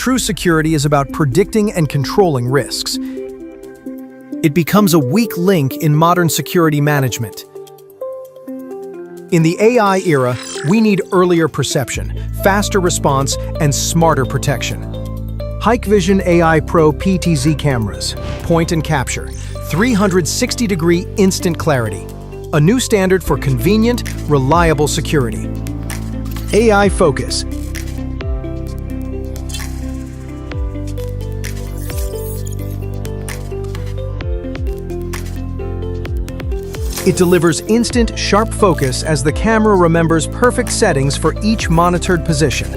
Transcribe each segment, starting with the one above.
true security is about predicting and controlling risks. It becomes a weak link in modern security management. In the AI era, we need earlier perception, faster response, and smarter protection. Hikvision AI Pro PTZ Cameras, point and capture, 360-degree instant clarity. A new standard for convenient, reliable security. AI Focus. It delivers instant, sharp focus as the camera remembers perfect settings for each monitored position.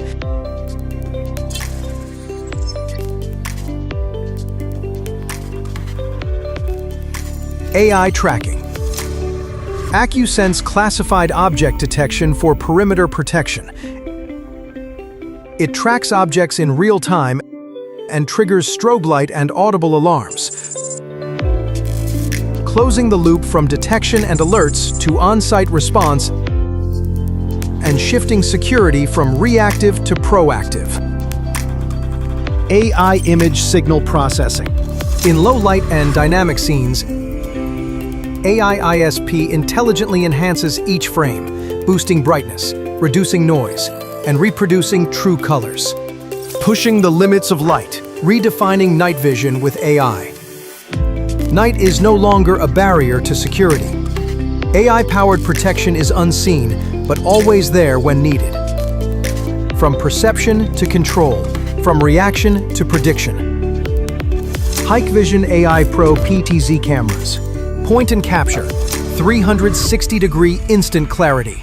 AI Tracking. AccuSense classified object detection for perimeter protection. It tracks objects in real time and triggers strobe light and audible alarms, closing the loop from detection and alerts to on-site response and shifting security from reactive to proactive. AI Image Signal Processing. In low light and dynamic scenes, AI ISP intelligently enhances each frame, boosting brightness, reducing noise, and reproducing true colors. Pushing the limits of light, redefining night vision with AI. Night is no longer a barrier to security. AI-powered protection is unseen, but always there when needed. From perception to control, from reaction to prediction. Hikvision AI Pro PTZ Cameras. Point and capture, 360-degree instant clarity.